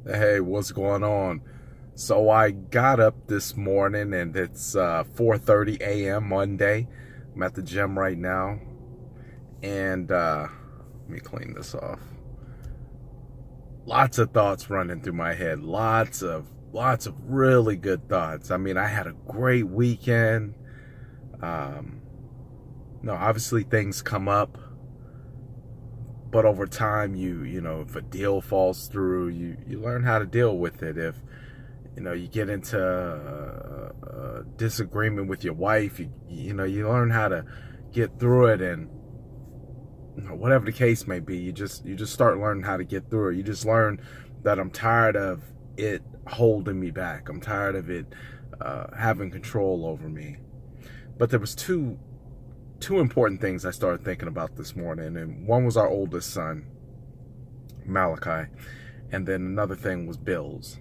Hey, what's going on? So I got up this morning and it's 4:30 a.m. Monday. I'm at the gym right now and let me clean this off. Lots of thoughts running through my head. Lots of really good thoughts. I mean, I had a great weekend. Um, no, obviously things come up, but over time you know, if a deal falls through, you learn how to deal with it. If you get into a disagreement with your wife, you learn how to get through it, and whatever the case may be, you just start learning how to get through it. You just learn that I'm tired of it holding me back. I'm tired of it having control over me. But there was two important things I started thinking about this morning, and one was our oldest son, Malachi, and then another thing was bills.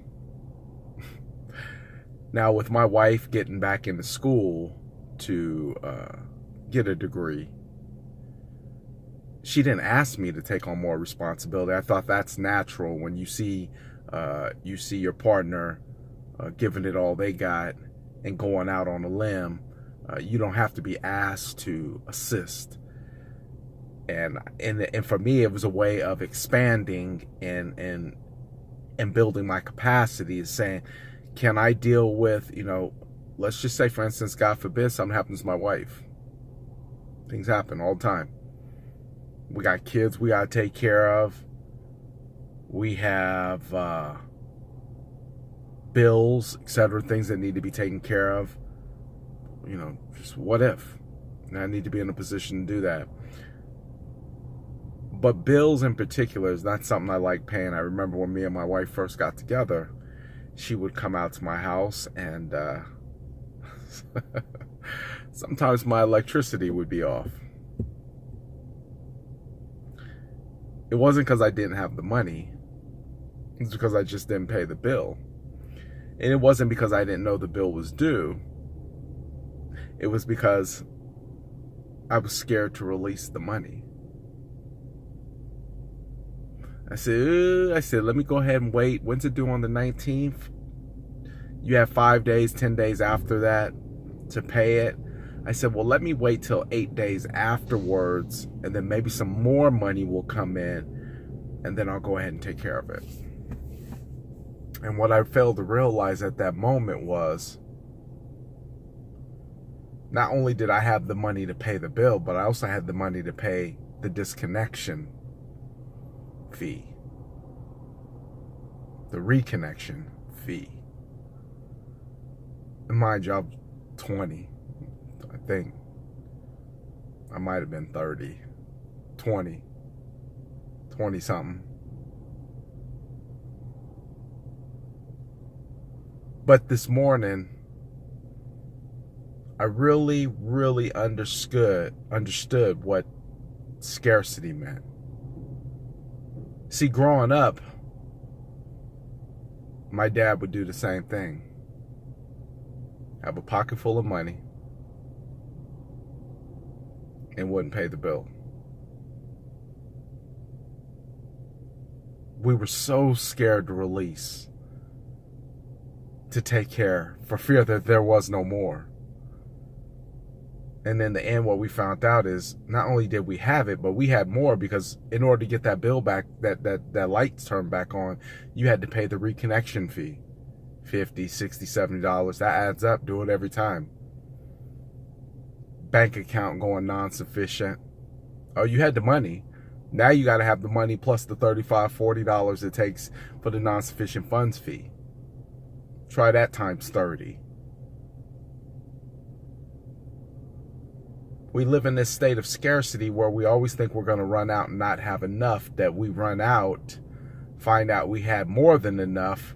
Now, with my wife getting back into school to get a degree, she didn't ask me to take on more responsibility. I thought that's natural when you see your partner giving it all they got and going out on a limb. You don't have to be asked to assist. And for me, it was a way of expanding and building my capacity. Is saying, can I deal with, let's just say, for instance, God forbid, something happens to my wife. Things happen all the time. We got kids we got to take care of. We have bills, etc., things that need to be taken care of. Just what if? And I need to be in a position to do that. But bills in particular is not something I like paying. I remember when me and my wife first got together, she would come out to my house and sometimes my electricity would be off. It wasn't because I didn't have the money. It's because I just didn't pay the bill. And it wasn't because I didn't know the bill was due. It was because I was scared to release the money. I said, let me go ahead and wait. When's it due? On the 19th? You have 5 days, 10 days after that to pay it. I said, well, let me wait till 8 days afterwards, and then maybe some more money will come in, and then I'll go ahead and take care of it. And what I failed to realize at that moment was, not only did I have the money to pay the bill, but I also had the money to pay the disconnection fee, the reconnection fee. And mind you, I'm 20. I think I might have been 30, 20 something. But this morning, I really, really understood what scarcity meant. See, growing up, my dad would do the same thing. Have a pocket full of money and wouldn't pay the bill. We were so scared to release, to take care, for fear that there was no more. And in the end, what we found out is not only did we have it, but we had more, because in order to get that bill back, that lights turned back on, you had to pay the reconnection fee. $50, $60, $70. That adds up. Do it every time. Bank account going non-sufficient. Oh, you had the money. Now you got to have the money plus the $35, $40 it takes for the non-sufficient funds fee. Try that times 30. We live in this state of scarcity where we always think we're going to run out and not have enough, that we run out, find out we had more than enough,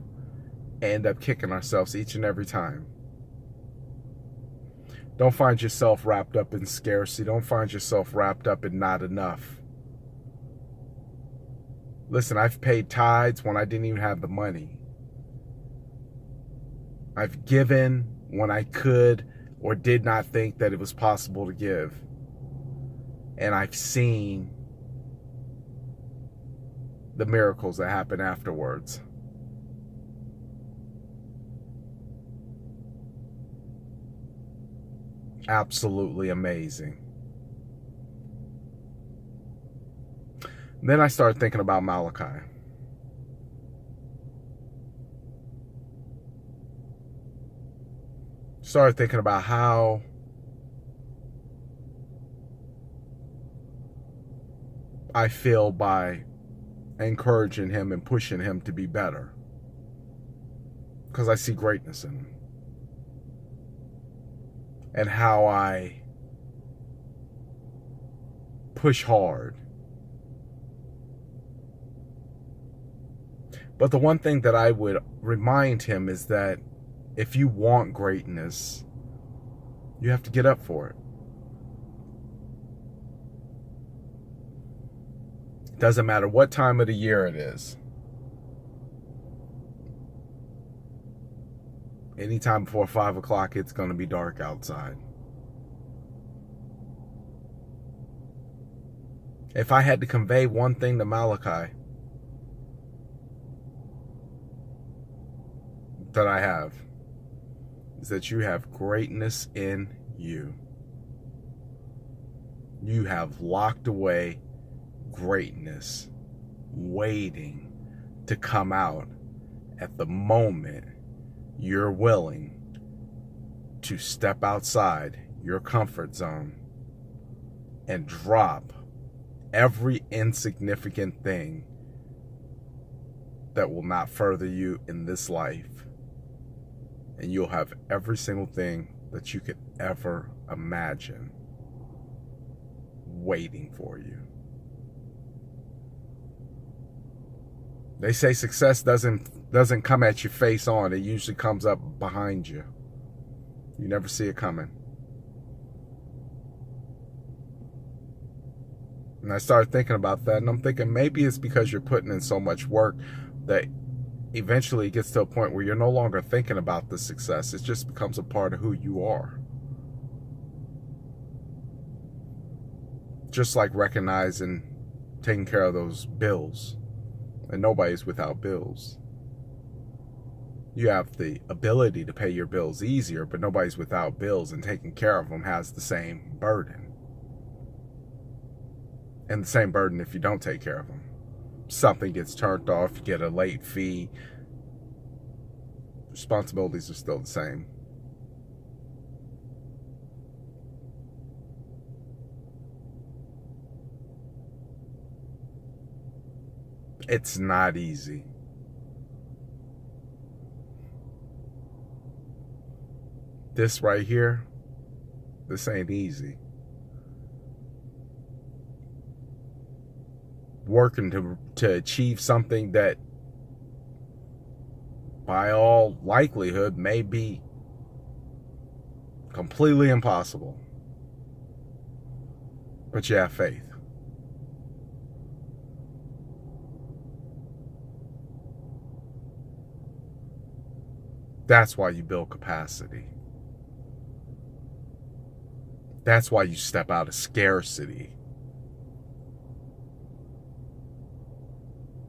end up kicking ourselves each and every time. Don't find yourself wrapped up in scarcity. Don't find yourself wrapped up in not enough. Listen, I've paid tithes when I didn't even have the money. I've given when I could or did not think that it was possible to give. And I've seen the miracles that happen afterwards. absolutely amazing. Then I started thinking about Malachi. Started thinking about how I feel by encouraging him and pushing him to be better. Because I see greatness in him. And how I push hard. But the one thing that I would remind him is that if you want greatness, you have to get up for it. Doesn't matter what time of the year it is. Anytime before 5 o'clock, it's going to be dark outside. If I had to convey one thing to Malachi that I have, is that you have greatness in you. You have locked away greatness waiting to come out at the moment you're willing to step outside your comfort zone and drop every insignificant thing that will not further you in this life, and you'll have every single thing that you could ever imagine waiting for you. They say success doesn't come at you face on. It usually comes up behind you. You never see it coming. And I started thinking about that, and I'm thinking maybe it's because you're putting in so much work that eventually it gets to a point where you're no longer thinking about the success. It just becomes a part of who you are. Just like recognizing taking care of those bills. And nobody's without bills. You have the ability to pay your bills easier, but nobody's without bills, and taking care of them has the same burden. And the same burden if you don't take care of them. Something gets turned off, you get a late fee. Responsibilities are still the same. It's not easy. This right here, this ain't easy. Working to achieve something that by all likelihood may be completely impossible. But you have faith. That's why you build capacity. That's why you step out of scarcity.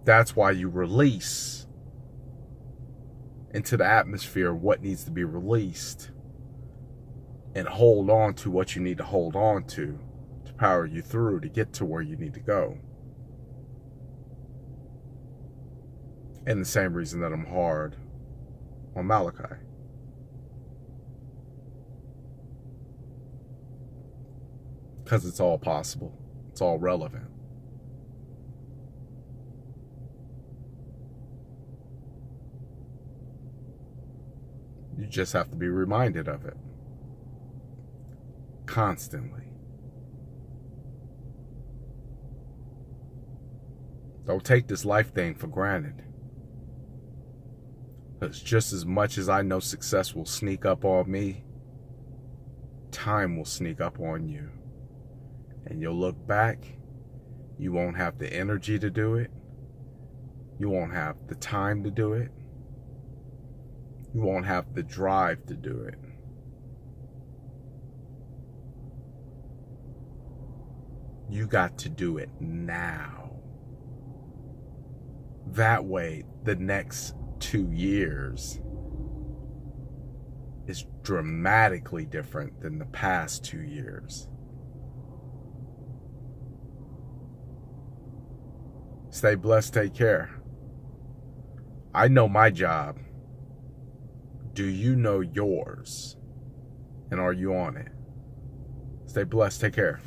That's why you release into the atmosphere what needs to be released and hold on to what you need to hold on to power you through to get to where you need to go. And the same reason that I'm hard on Malachi. Because it's all possible. It's all relevant. You just have to be reminded of it. Constantly. Don't take this life thing for granted. Because just as much as I know success will sneak up on me, time will sneak up on you. And you'll look back, you won't have the energy to do it. You won't have the time to do it. You won't have the drive to do it. You got to do it now. That way, the next 2 years, is dramatically different than the past 2 years. Stay blessed, take care. I know my job. Do you know yours? And are you on it? Stay blessed, take care.